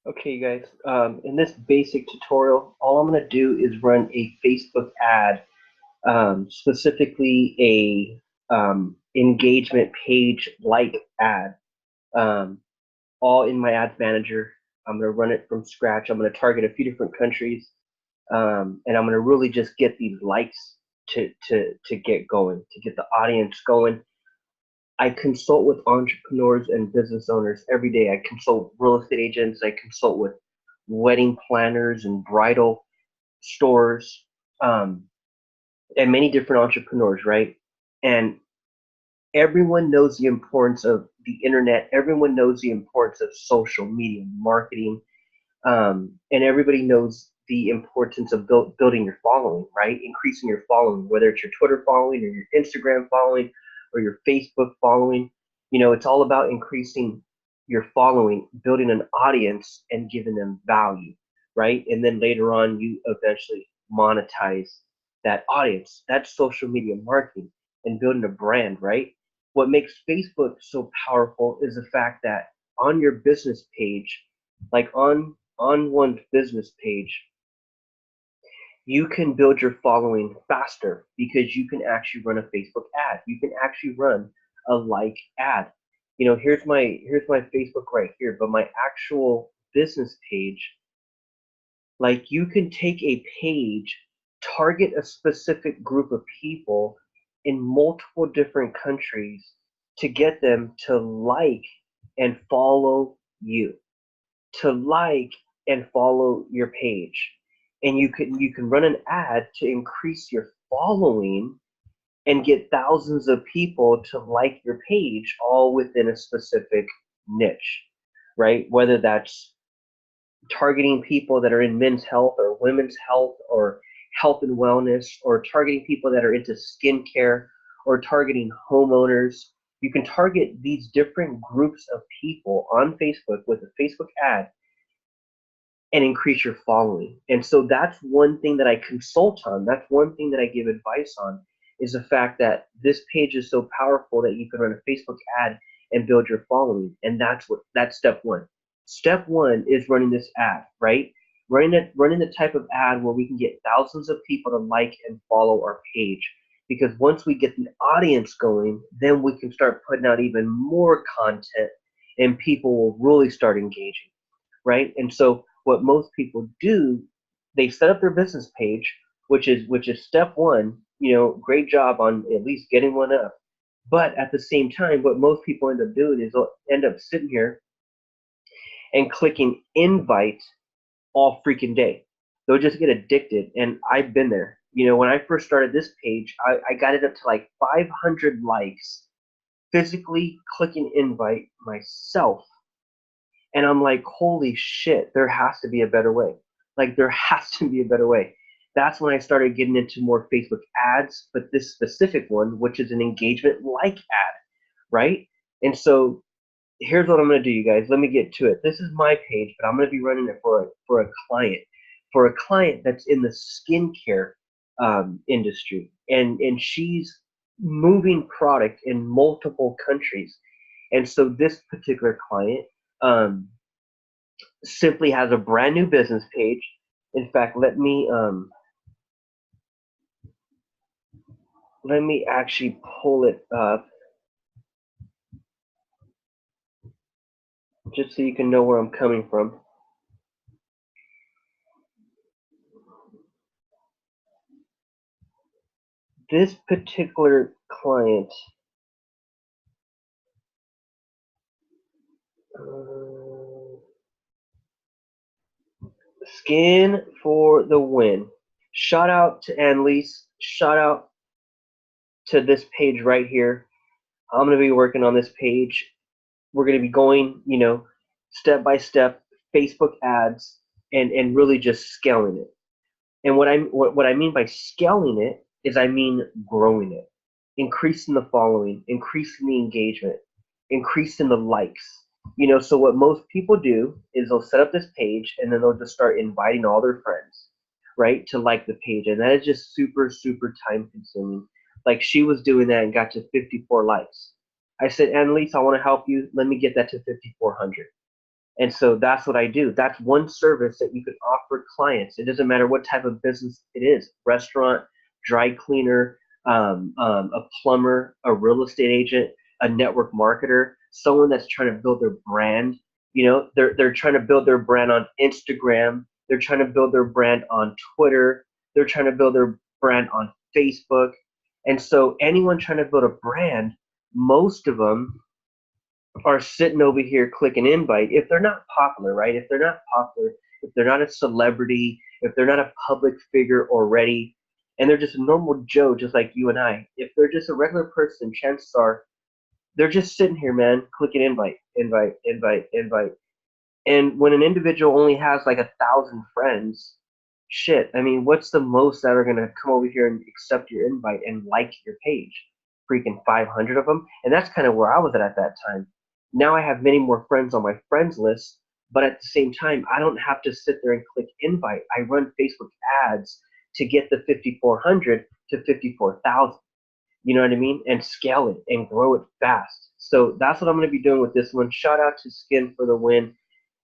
Okay, guys, in this basic tutorial, all I'm going to do is run a Facebook ad, specifically a engagement page like ad, um, all in my ads manager. I'm going to run it from scratch. I'm going to target a few different countries, and I'm going to really just get these likes to get going, to get the audience going. I consult with entrepreneurs and business owners every day. I consult real estate agents. I consult with wedding planners and bridal stores, um, and many different entrepreneurs, right? And everyone knows the importance of the internet. Everyone knows the importance of social media marketing, and everybody knows the importance of building your following, right? Increasing your following, whether it's your Twitter following or your Instagram following or your Facebook following. It's all about increasing your following, building an audience, and giving them value, right? And then later on, you eventually monetize that audience. That's social media marketing and building a brand, right? What makes Facebook so powerful is the fact that on your business page, like on one's business page, you can build your following faster because you can actually run a Facebook ad. You can actually run a like ad. Here's my Facebook right here, but my actual business page, like you can take a page, target a specific group of people in multiple different countries to get them to like and follow you, to like and follow your page. And you can run an ad to increase your following and get thousands of people to like your page all within a specific niche, right? Whether that's targeting people that are in men's health or women's health or health and wellness, or targeting people that are into skincare, or targeting homeowners. You can target these different groups of people on Facebook with a Facebook ad and increase your following. And so that's one thing that I consult on. That's one thing that I give advice on, is the fact that this page is so powerful that you can run a Facebook ad and build your following. And that's step one. Step one is running this ad, right? Running the type of ad where we can get thousands of people to like and follow our page. Because once we get the audience going, then we can start putting out even more content and people will really start engaging, right? And so what most people do, they set up their business page, which is step one. Great job on at least getting one up. But at the same time, what most people end up doing is they'll end up sitting here and clicking invite all freaking day. They'll just get addicted, and I've been there. When I first started this page, I got it up to like 500 likes, physically clicking invite myself, and I'm like, holy shit, there has to be a better way. Like, there has to be a better way. That's when I started getting into more Facebook ads, but this specific one, which is an engagement like ad, right? And so here's what I'm going to do, you guys. Let me get to it. This is my page, but I'm going to be running it for a client that's in the skincare industry, and she's moving product in multiple countries. And so this particular client, um, simply has a brand new business page. In fact, let me actually pull it up just so you can know where I'm coming from. This particular client, uh, Skin for the Win. Shout out to Annalise. Shout out to this page right here. I'm going to be working on this page. We're going to be going, step by step, Facebook ads, and really just scaling it. And what I mean by scaling it is I mean growing it, increasing the following, increasing the engagement, increasing the likes. So what most people do is they'll set up this page and then they'll just start inviting all their friends, right, to like the page. And that is just super, super time consuming. Like, she was doing that and got to 54 likes. I said, Annalise, I want to help you. Let me get that to 5,400. And so that's what I do. That's one service that you can offer clients. It doesn't matter what type of business it is: restaurant, dry cleaner, a plumber, a real estate agent, a network marketer, someone that's trying to build their brand. You know, they're trying to build their brand on Instagram. They're trying to build their brand on Twitter. They're trying to build their brand on Facebook. And so anyone trying to build a brand, most of them are sitting over here clicking invite if they're not popular, right? If they're not popular, if they're not a celebrity, if they're not a public figure already, and they're just a normal Joe, just like you and I, if they're just a regular person, chances are they're just sitting here, man, clicking invite, invite, invite, invite. And when an individual only has like 1,000 friends, shit, I mean, what's the most that are going to come over here and accept your invite and like your page? Freaking 500 of them. And that's kind of where I was at that time. Now I have many more friends on my friends list, but at the same time, I don't have to sit there and click invite. I run Facebook ads to get the 5,400 to 54,000. You know what I mean? And scale it and grow it fast. So that's what I'm going to be doing with this one. Shout out to Skin for the win.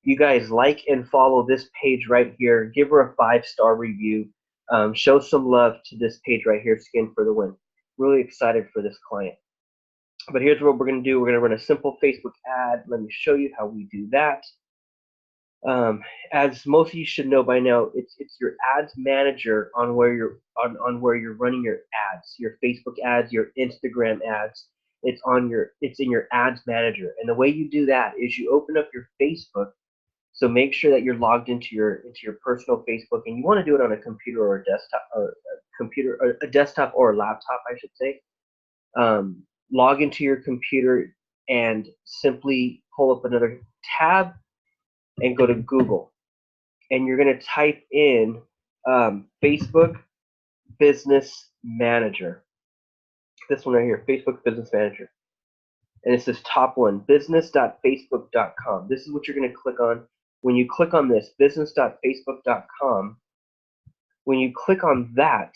You guys like and follow this page right here. Give her a 5-star review. Show some love to this page right here, Skin for the win. Really excited for this client. But here's what we're going to do. We're going to run a simple Facebook ad. Let me show you how we do that. As most of you should know by now, it's your ads manager on where you're where you're running your ads, your Facebook ads, your Instagram ads. It's in your ads manager. And the way you do that is you open up your Facebook. So make sure that you're logged into your personal Facebook, and you want to do it on a computer or a desktop or a laptop, I should say. Log into your computer and simply pull up another tab and go to Google, and you're going to type in Facebook Business Manager. This one right here, Facebook Business Manager. And it says top one, business.facebook.com. This is what you're going to click on. When you click on this, business.facebook.com, when you click on that,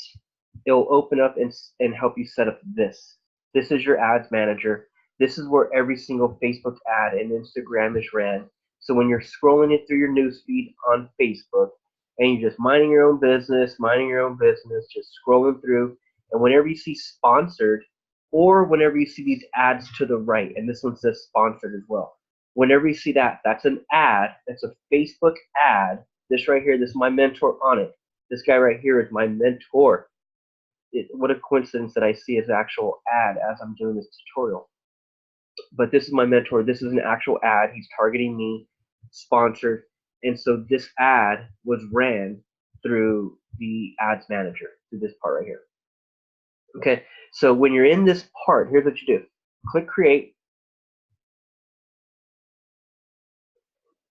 it'll open up and help you set up this. This is your ads manager. This is where every single Facebook ad and Instagram is ran. So when you're scrolling it through your newsfeed on Facebook and you're just minding your own business, just scrolling through, and whenever you see sponsored, or whenever you see these ads to the right, and this one says sponsored as well, whenever you see that, that's an ad, that's a Facebook ad. This right here, this is my mentor on it. This guy right here is my mentor. What a coincidence that I see his actual ad as I'm doing this tutorial. But this is my mentor. This is an actual ad. He's targeting me, sponsored. And so this ad was ran through the ads manager, through this part right here. Okay, so when you're in this part, here's what you do. Click create.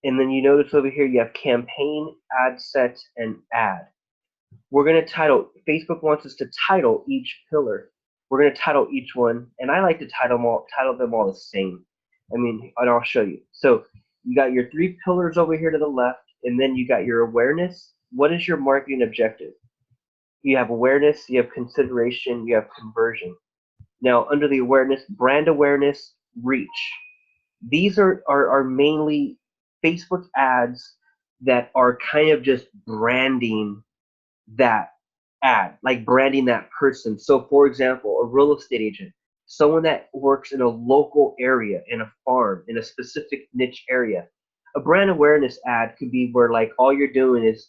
And then you notice over here you have campaign, ad set, and ad. We're going to title, Facebook wants us to title each pillar. We're going to title each one, and I like to title them all the same. I mean, and I'll show you. So you got your 3 pillars over here to the left, and then you got your awareness. What is your marketing objective? You have awareness, you have consideration, you have conversion. Now, under the awareness, brand awareness, reach. These are mainly Facebook ads that are kind of just branding that ad, like branding that person. So for example, a real estate agent, someone that works in a local area, in a farm, in a specific niche area. A brand awareness ad could be where like all you're doing is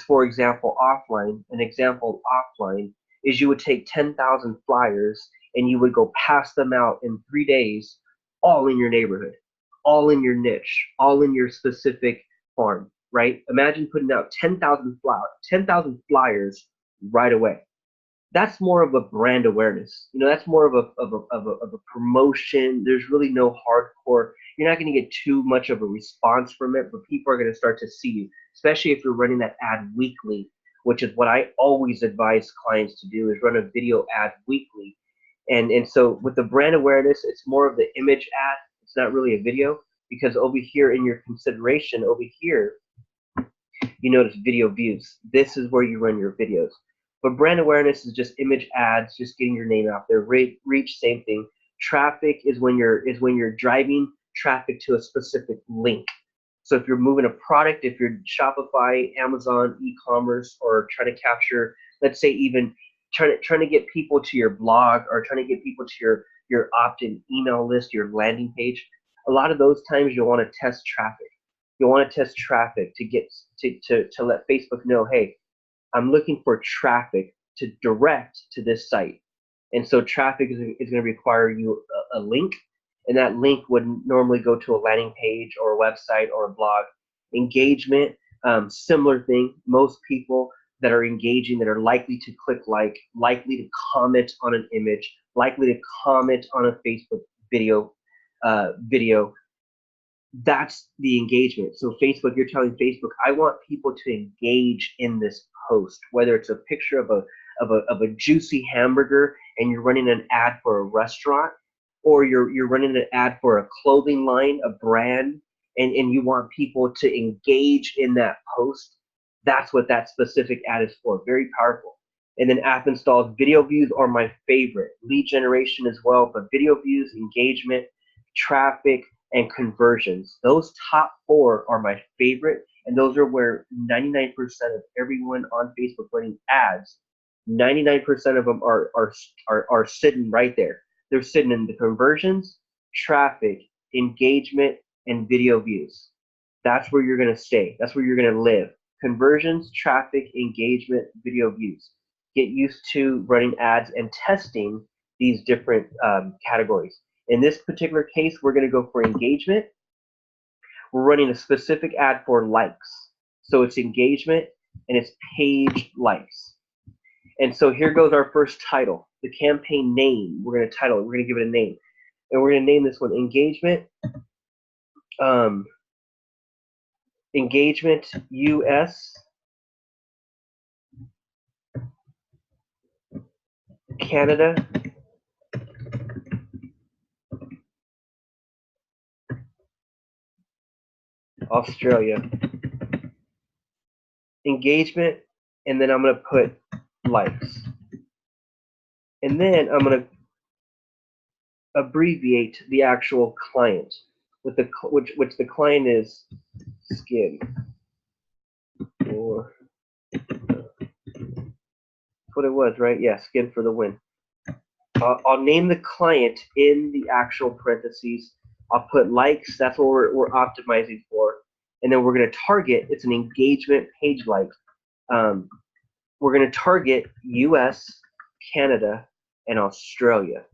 for example offline. An example offline is you would take 10,000 flyers and you would go pass them out in 3 days, all in your neighborhood, all in your niche, all in your specific farm, right? Imagine putting out 10,000 flyers right away. That's more of a brand awareness. You know, that's more of a promotion. There's really no hardcore. You're not going to get too much of a response from it, but people are going to start to see you, especially if you're running that ad weekly, which is what I always advise clients to do, is run a video ad weekly. And so with the brand awareness, it's more of the image ad. It's not really a video, because over here in your consideration, over here, you notice video views. This is where you run your videos. But brand awareness is just image ads, just getting your name out there. Reach, same thing. Traffic is when you're driving traffic to a specific link. So if you're moving a product, if you're Shopify, Amazon, e-commerce, or trying to capture, let's say even trying to get people to your blog or trying to get people to your opt-in email list, your landing page, a lot of those times you'll want to test traffic. You'll want to test traffic to get to let Facebook know, hey, I'm looking for traffic to direct to this site. And so traffic is going to require you a link, and that link would normally go to a landing page or a website or a blog. Engagement, similar thing. Most people that are engaging, that are likely to click like, likely to comment on an image, likely to comment on a Facebook video, that's the engagement. So Facebook, you're telling Facebook, I want people to engage in this post, whether it's a picture of a juicy hamburger and you're running an ad for a restaurant, or you're running an ad for a clothing line, a brand, and you want people to engage in that post. That's what that specific ad is for. Very powerful. And then app installs, video views are my favorite. Lead generation as well, but video views, engagement, traffic, and conversions. Those top four are my favorite, and those are where 99% of everyone on Facebook running ads, 99% of them are sitting right there. They're sitting in the conversions, traffic, engagement, and video views. That's where you're going to stay. That's where you're going to live. Conversions, traffic, engagement, video views. Get used to running ads and testing these different categories. In this particular case, we're going to go for engagement. We're running a specific ad for likes. So it's engagement and it's page likes. And so here goes our first title, the campaign name. We're going to title it. We're going to give it a name. And we're going to name this one engagement. Engagement US, Canada, Australia. Engagement, and then I'm going to put likes. And then I'm going to abbreviate the actual client, with which the client is Skin. Or what it was, right? Yeah, Skin for the win. I'll name the client in the actual parentheses. I'll put likes. That's what we're optimizing for. And then we're going to target. It's an engagement page like. We're going to target US, Canada, and Australia.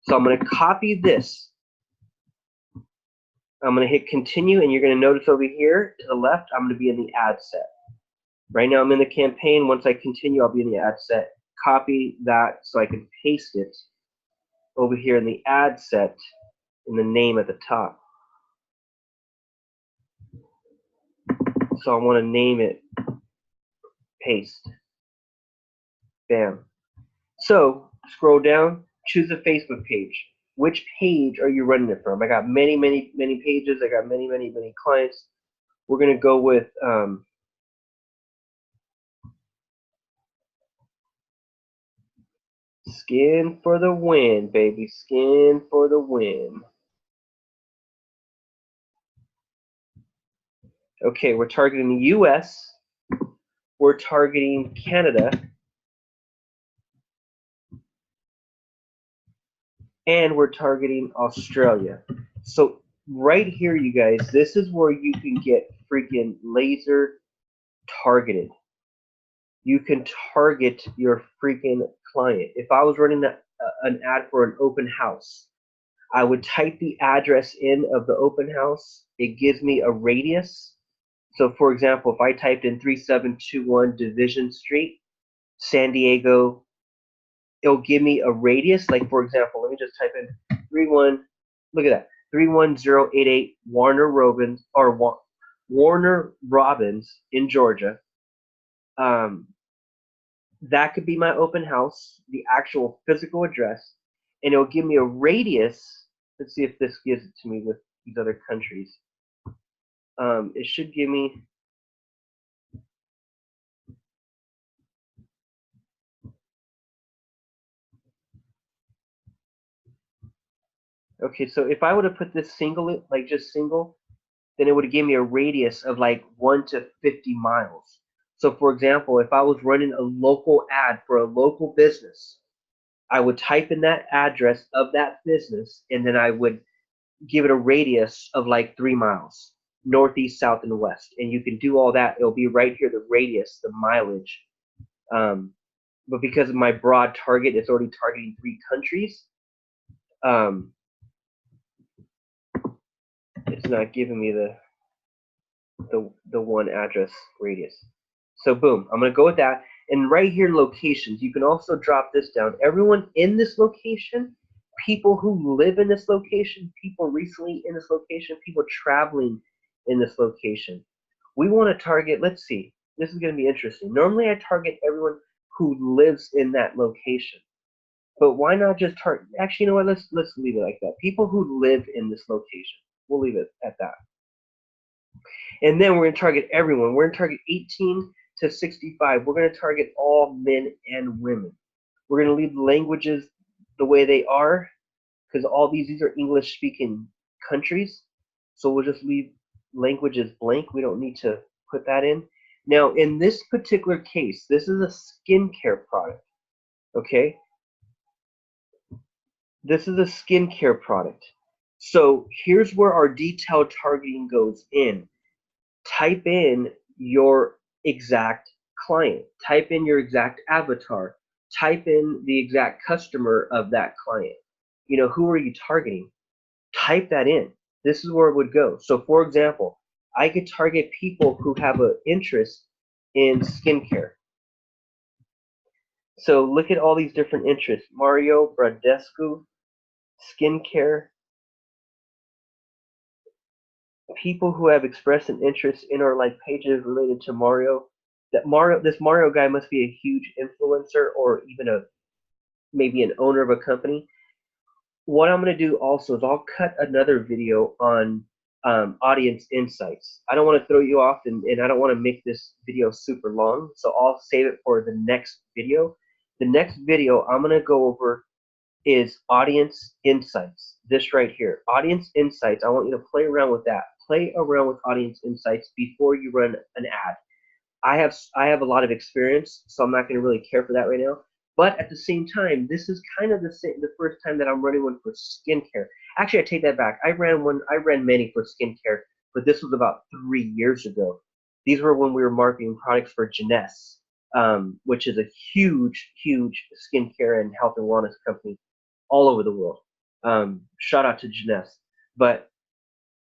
So I'm going to copy this. I'm going to hit continue, and you're going to notice over here to the left, I'm going to be in the ad set. Right now I'm in the campaign. Once I continue, I'll be in the ad set. Copy that so I can paste it over here in the ad set in the name at the top. So I want to name it paste. Bam. So scroll down, choose a Facebook page. Which page are you running it from? I got many pages. I got many clients. We're going to go with Skin for the win, baby. Skin for the win. Okay, we're targeting the US. We're targeting Canada. And we're targeting Australia. So right here, you guys, this is where you can get freaking laser targeted. You can target your freaking client. If I was running an ad for an open house, I would type the address in of the open house. It gives me a radius. So for example, if I typed in 3721 Division Street, San Diego, it'll give me a radius. Like for example, let me just type in 31, look at that, 31088 Warner Robins in Georgia. That could be my open house, the actual physical address, and it'll give me a radius. Let's see if this gives it to me with these other countries. It should give me, okay, so if I would have put this single, like just single, then it would give me a radius of like 1 to 50 miles. So for example, if I was running a local ad for a local business, I would type in that address of that business, and then I would give it a radius of like 3 miles, northeast, south, and west. And you can do all that. It'll be right here, the radius, the mileage. But because of my broad target, it's already targeting 3 countries. It's not giving me the one address radius. So boom, I'm gonna go with that. And right here, locations, you can also drop this down. Everyone in this location, people who live in this location, people recently in this location, people traveling in this location. We want to target, let's see, this is gonna be interesting. Normally I target everyone who lives in that location. But why not just target, actually, you know what, let's leave it like that. People who live in this location. We'll leave it at that. And then we're going to target everyone. We're going to target 18 to 65. We're going to target all men and women. We're going to leave languages the way they are, because all these are English-speaking countries. So we'll just leave languages blank. We don't need to put that in. Now, in this particular case, this is a skincare product, okay? This is a skincare product. So here's where our detailed targeting goes in. Type in your exact client. Type in your exact avatar. Type in the exact customer of that client. You know, who are you targeting? Type that in. This is where it would go. So for example, I could target people who have an interest in skincare. So look at all these different interests. Mario Bradescu, skincare. People who have expressed an interest in or like pages related to Mario. This Mario guy must be a huge influencer or even maybe an owner of a company. What I'm going to do also is I'll cut another video on audience insights. I don't want to throw you off, and I don't want to make this video super long, so I'll save it for the next video. The next video I'm going to go over is audience insights. This right here, audience insights. I want you to play around with that. Play around with audience insights before you run an ad. I have a lot of experience, so I'm not going to really care for that right now. But at the same time, this is kind of the first time that I'm running one for skincare. Actually, I take that back. I ran many for skincare, but this was about 3 years ago. These were when we were marketing products for Jeunesse, which is a huge, huge skincare and health and wellness company all over the world. Shout out to Jeunesse. But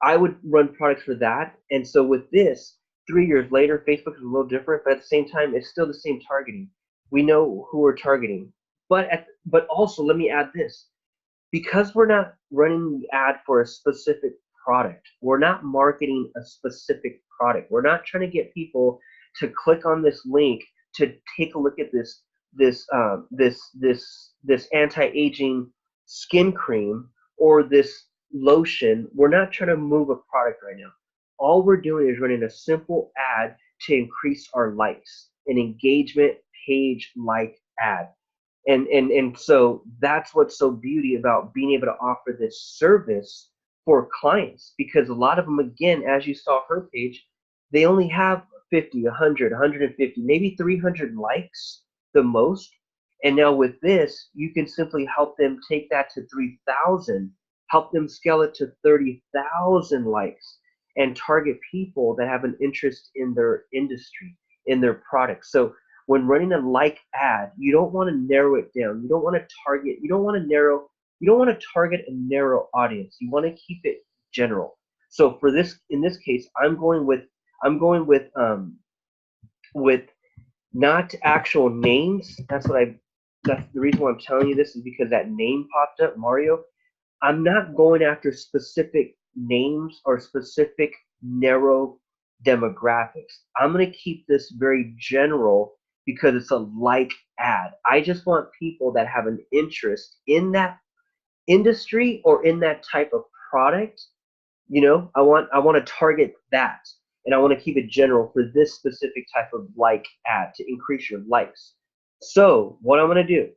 I would run products for that. And so with this, 3 years later, Facebook is a little different, but at the same time, it's still the same targeting. We know who we're targeting. But also, let me add this. Because we're not running the ad for a specific product, we're not marketing a specific product. We're not trying to get people to click on this link to take a look at this anti-aging skin cream or this lotion. We're not trying to move a product right now. All we're doing is running a simple ad to increase our likes, an engagement page like ad. And so that's what's so beauty about being able to offer this service for clients, because a lot of them, again, as you saw her page, they only have 50, 100, 150, maybe 300 likes the most. And now with this, you can simply help them take that to 3,000, help them scale it to 30,000 likes, and target people that have an interest in their industry, in their product. So when running a like ad, you don't want to narrow it down. You don't want to target, you don't want to target a narrow audience. You want to keep it general. So for this, in this case, I'm going with not actual names. That's the reason why I'm telling you this, is because that name popped up, Mario. I'm not going after specific names or specific narrow demographics. I'm going to keep this very general because it's a like ad. I just want people that have an interest in that industry or in that type of product. You know, I want to target that, and I want to keep it general for this specific type of like ad to increase your likes. So what I'm going to do,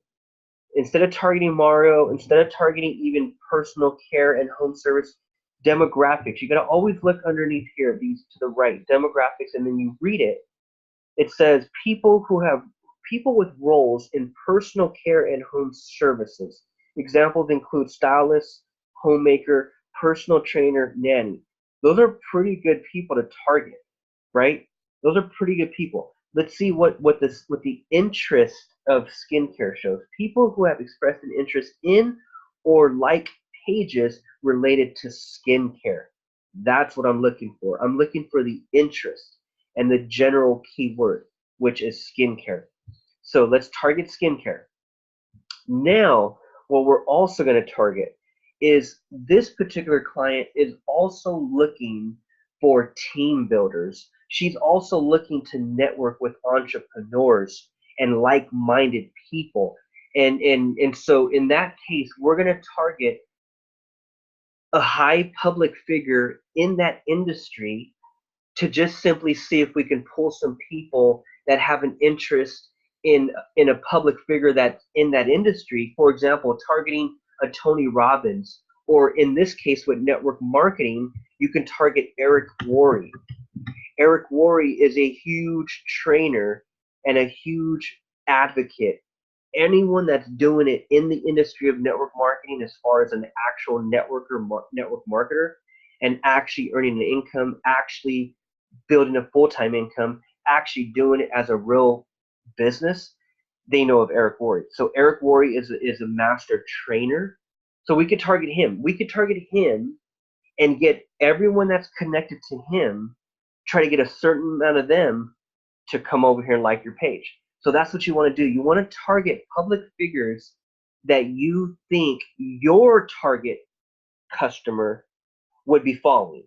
instead of targeting Mario, instead of targeting even personal care and home service, Demographics. You got to always look underneath here, these to the right, demographics, and then you read it. It says people with roles in personal care and home services. Examples include stylist, homemaker, personal trainer, nanny. Those are pretty good people to target, right? Those are pretty good people. Let's see what the interest of skincare shows. People who have expressed an interest in or like pages related to skincare. That's what I'm looking for. I'm looking for the interest and the general keyword, which is skincare. So let's target skincare. Now, what we're also going to target is this particular client is also looking for team builders. She's also looking to network with entrepreneurs and like-minded people. And so in that case, we're going to target a high public figure in that industry to just simply see if we can pull some people that have an interest in a public figure that's in that industry. For example, targeting a Tony Robbins, or in this case with network marketing, you can target Eric Worre. Eric Worre is a huge trainer and a huge advocate. Anyone that's doing it in the industry of network marketing, as far as an actual network marketer, and actually earning an income, actually building a full-time income, actually doing it as a real business, they know of Eric Worre. So Eric Worre is a master trainer. So we could target him. We could target him and get everyone that's connected to him, try to get a certain amount of them to come over here and like your page. So that's what you want to do. You want to target public figures that you think your target customer would be following.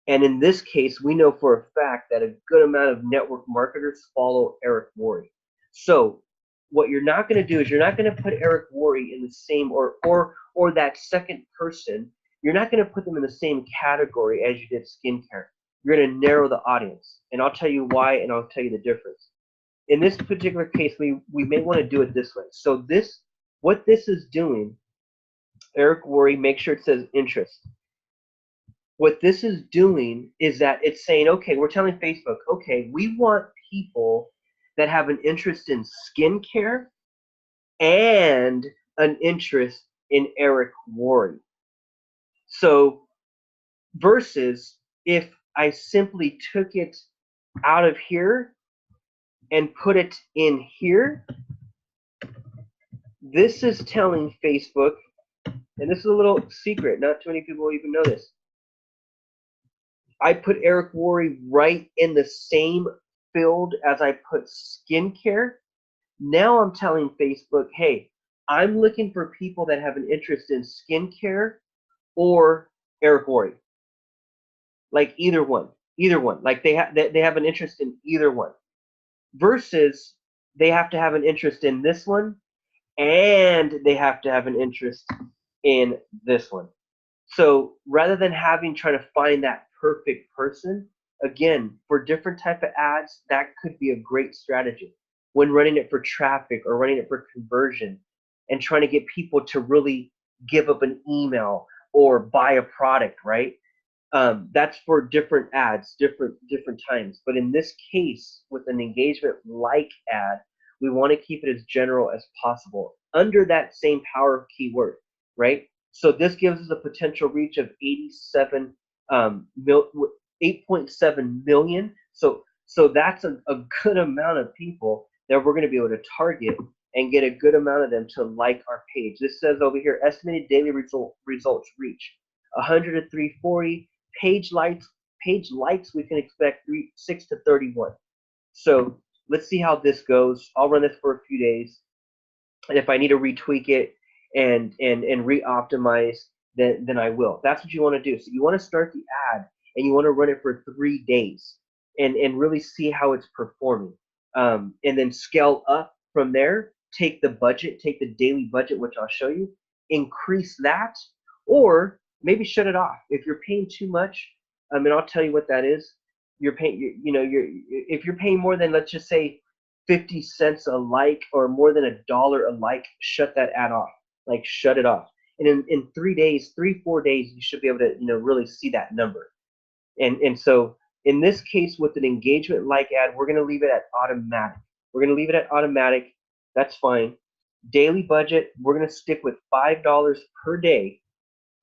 And in this case, we know for a fact that a good amount of network marketers follow Eric Worre. So what you're not going to do is you're not going to put Eric Worre in the same or that second person. You're not going to put them in the same category as you did skincare. You're going to narrow the audience, and I'll tell you why, and I'll tell you the difference. In this particular case, we may want to do it this way. So what this is doing, Eric Worre, make sure it says interest. What this is doing is that it's saying, okay, we're telling Facebook, okay, we want people that have an interest in skincare and an interest in Eric Worre. So versus if I simply took it out of here and put it in here, this is telling Facebook, and this is a little secret, not too many people even know this. I put Eric Worre right in the same field as I put skincare. Now I'm telling Facebook, hey, I'm looking for people that have an interest in skincare or Eric Worre. Like either one. Like they have an interest in either one. Versus they have to have an interest in this one and they have to have an interest in this one. So rather than trying to find that perfect person, again, for different type of ads, that could be a great strategy. When running it for traffic or running it for conversion and trying to get people to really give up an email or buy a product, right? That's for different ads, different times. But in this case, with an engagement like ad, we want to keep it as general as possible under that same power keyword, right? So this gives us a potential reach of 8.7 million. So that's a good amount of people that we're going to be able to target and get a good amount of them to like our page. This says over here, estimated daily results reach 100 to 340. Page likes we can expect 6 to 31. So let's see how this goes. I'll run this for a few days, and if I need to retweak it and re-optimize, then I will. That's what you want to do. So you want to start the ad and you want to run it for 3 days and really see how it's performing, and then scale up from there. Take the budget, take the daily budget, which I'll show you, increase that, or maybe shut it off. If you're paying too much, and I'll tell you what that is. You're paying, if you're paying more than, let's just say, 50 cents a like or more than $1 a like, shut that ad off. Like, shut it off. And in 3 days, 4 days, you should be able to, really see that number. And so in this case, with an engagement like ad, we're going to leave it at automatic. We're going to leave it at automatic. That's fine. Daily budget, we're going to stick with $5 per day.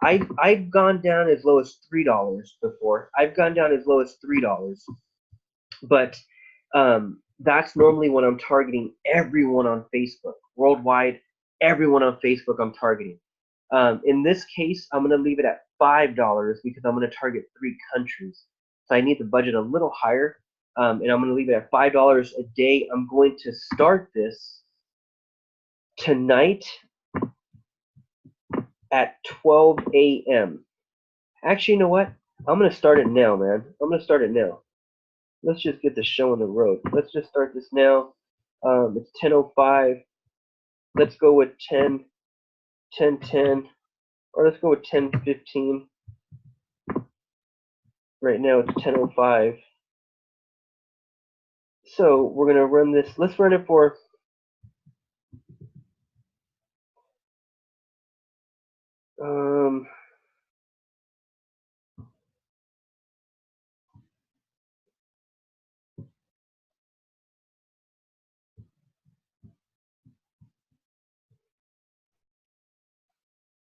I've gone down as low as $3 before. I've gone down as low as $3, but that's normally when I'm targeting everyone on Facebook worldwide. Everyone on Facebook I'm targeting. In this case, I'm going to leave it at $5 because I'm going to target 3 countries. So I need the budget a little higher, and I'm going to leave it at $5 a day. I'm going to start this tonight at 12 a.m. Actually, you know what? I'm going to start it now, man. I'm going to start it now. Let's just get the show on the road. Let's just start this now. It's 10:05. Let's go with 10:10, or let's go with 10:15. Right now it's 10:05. So we're going to run this. Let's run it for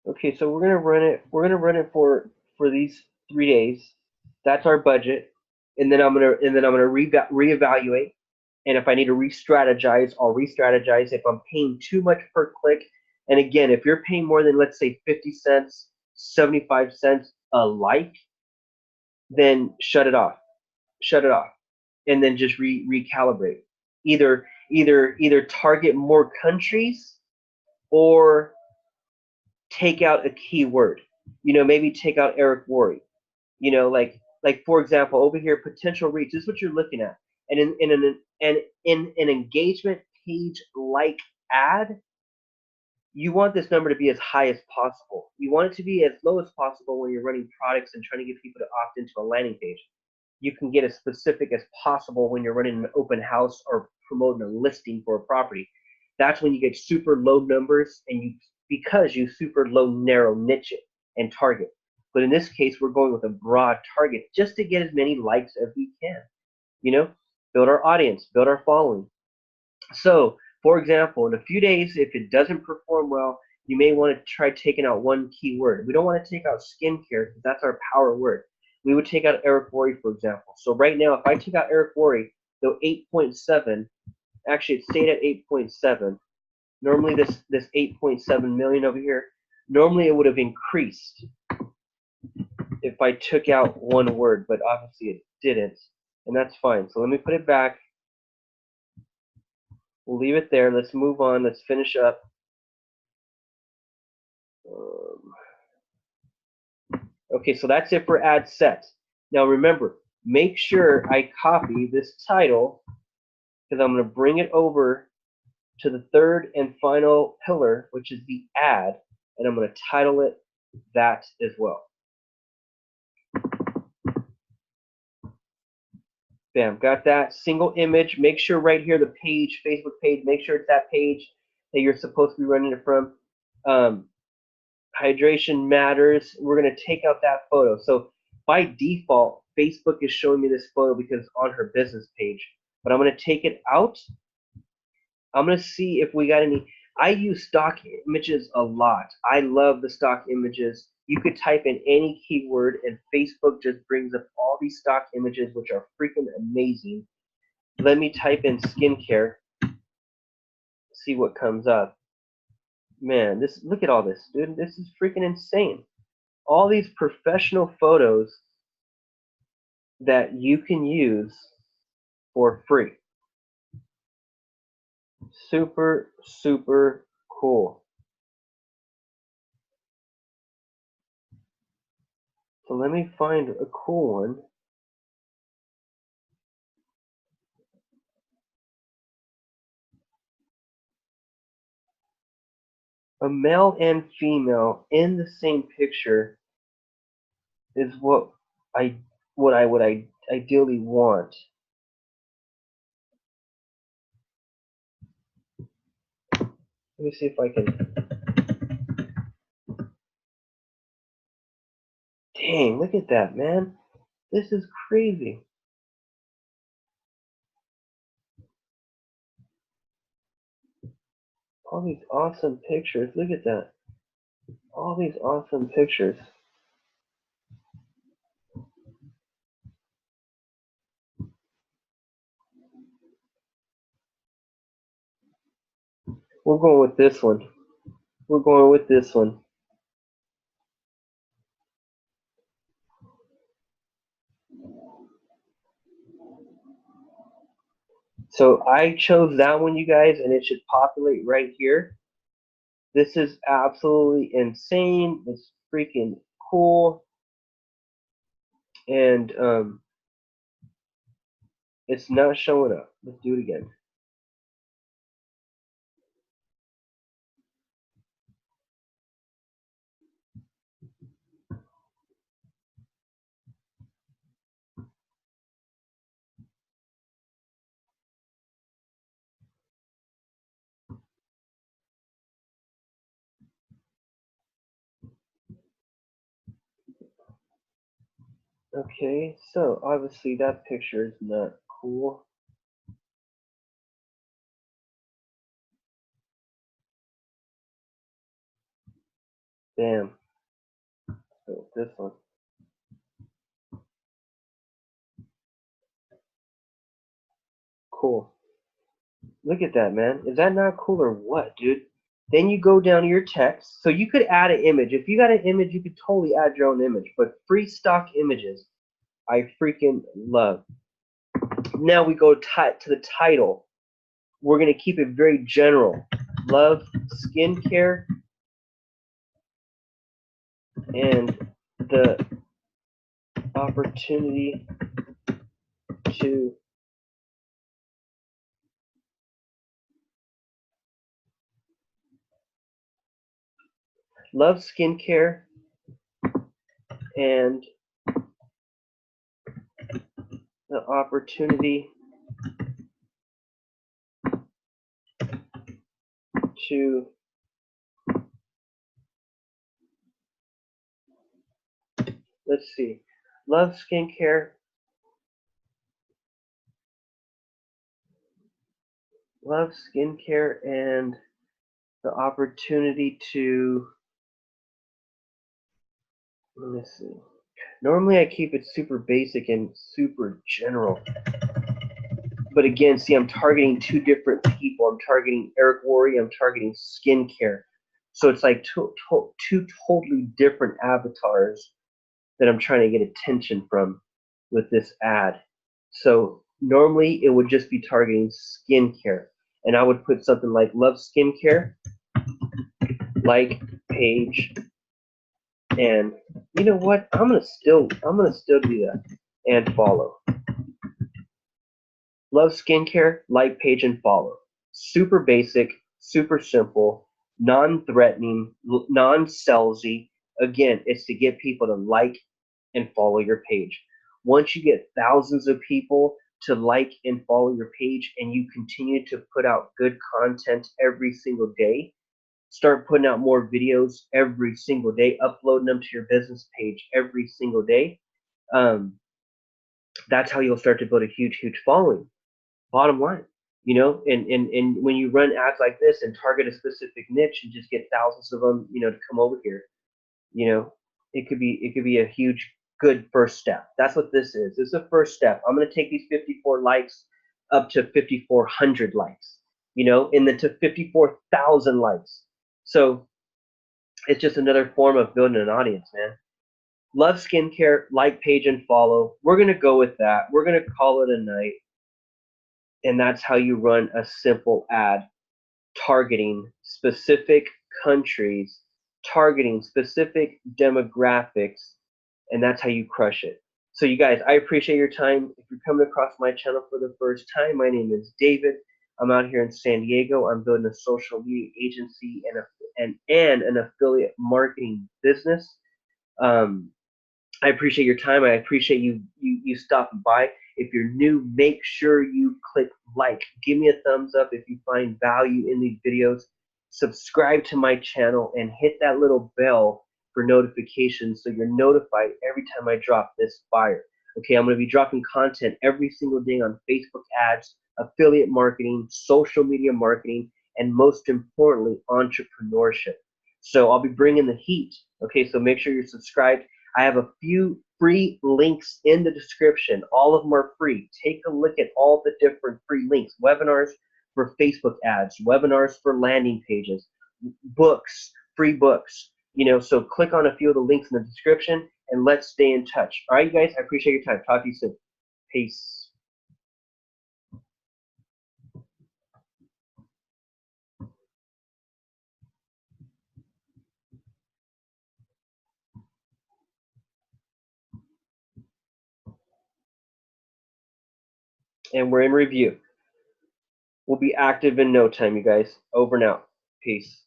okay, so we're going to run it. We're going to run it for these 3 days. That's our budget. And then I'm going to reevaluate. And if I need to re-strategize, I'll re-strategize. If I'm paying too much per click, and again, if you're paying more than, let's say, 50 cents, 75 cents a like, then shut it off. Shut it off. And then just recalibrate. Either target more countries or take out a keyword. Maybe take out Eric Worre. Like for example, over here, potential reach. This is what you're looking at. And in an engagement page like ad, you want this number to be as high as possible. You want it to be as low as possible when you're running products and trying to get people to opt into a landing page. You can get as specific as possible when you're running an open house or promoting a listing for a property. That's when you get super low numbers, and because you super low narrow niche it and target. But in this case, we're going with a broad target just to get as many likes as we can. Build our audience, build our following. So, for example, in a few days, if it doesn't perform well, you may want to try taking out one keyword. We don't want to take out skincare because that's our power word. We would take out Eric Worre, for example. So right now, if I take out Eric Worre, though 8.7, actually it stayed at 8.7. Normally this 8.7 million over here, normally it would have increased if I took out one word, but obviously it didn't, and that's fine. So let me put it back. We'll leave it there. Let's move on. Let's finish up. Okay, so that's it for ad sets. Now remember, make sure I copy this title because I'm going to bring it over to the third and final pillar, which is the ad, and I'm going to title it that as well. Bam, got that. Single image. Make sure right here, the page, Facebook page, make sure it's that page that you're supposed to be running it from. Hydration matters. We're going to take out that photo. So by default, Facebook is showing me this photo because it's on her business page. But I'm going to take it out. I'm going to see if we got any. I use stock images a lot. I love the stock images. You could type in any keyword and Facebook just brings up all these stock images, which are freaking amazing. Let me type in skincare, see what comes up. Man, look at all this, dude. This is freaking insane. All these professional photos that you can use for free. Super, super cool. So let me find a cool one. A male and female in the same picture is what I would ideally want. Let me see if I can. Dang, look at that, man. This is crazy. All these awesome pictures. Look at that. All these awesome pictures. We're going with this one. We're going with this one. So I chose that one, you guys, and it should populate right here. This is absolutely insane. It's freaking cool. And it's not showing up. Let's do it again. Okay, so obviously that picture is not cool. Bam. So this one. Cool. Look at that, man. Is that not cool or what, dude? Then you go down to your text. So you could add an image. If you got an image, you could totally add your own image. But free stock images, I freaking love. Now we go to the title. We're going to keep it very general. Love skincare and the opportunity to love skincare and the opportunity to let's see, love skincare, and the opportunity to, let me see. Normally I keep it super basic and super general. But again, see, I'm targeting two different people. I'm targeting Eric Worre, I'm targeting skincare. So it's like two totally different avatars that I'm trying to get attention from with this ad. So normally it would just be targeting skincare. And I would put something like love skincare, like page, and you know what? I'm gonna still do that and follow. Love skincare, like page, and follow. Super basic, super simple, non-threatening, non-salesy. Again, it's to get people to like and follow your page. Once you get thousands of people to like and follow your page and you continue to put out good content every single day, start putting out more videos every single day, uploading them to your business page every single day. That's how you'll start to build a huge following. Bottom line, and when you run ads like this and target a specific niche and just get thousands of them, to come over here, you know, it could be a huge good first step. That's what this is. This is a first step. I'm going to take these 54 likes up to 5,400 likes, and then to 54,000 likes. So it's just another form of building an audience, man. Love skincare, like page and follow. We're going to go with that. We're going to call it a night. And that's how you run a simple ad targeting specific countries, targeting specific demographics, and that's how you crush it. So you guys, I appreciate your time. If you're coming across my channel for the first time, my name is David. I'm out here in San Diego. I'm building a social media agency and an affiliate marketing business. I appreciate your time. I appreciate you stopping by. If you're new, make sure you click like. Give me a thumbs up if you find value in these videos. Subscribe to my channel and hit that little bell for notifications so you're notified every time I drop this fire. Okay, I'm going to be dropping content every single day on Facebook ads, affiliate marketing, social media marketing, and most importantly, entrepreneurship. So I'll be bringing the heat. Okay, so make sure you're subscribed. I have a few free links in the description. All of them are free. Take a look at all the different free links. Webinars for Facebook ads, webinars for landing pages, books, free books. So click on a few of the links in the description and let's stay in touch. All right, you guys, I appreciate your time. Talk to you soon. Peace. And we're in review. We'll be active in no time, you guys. Over and out. Peace.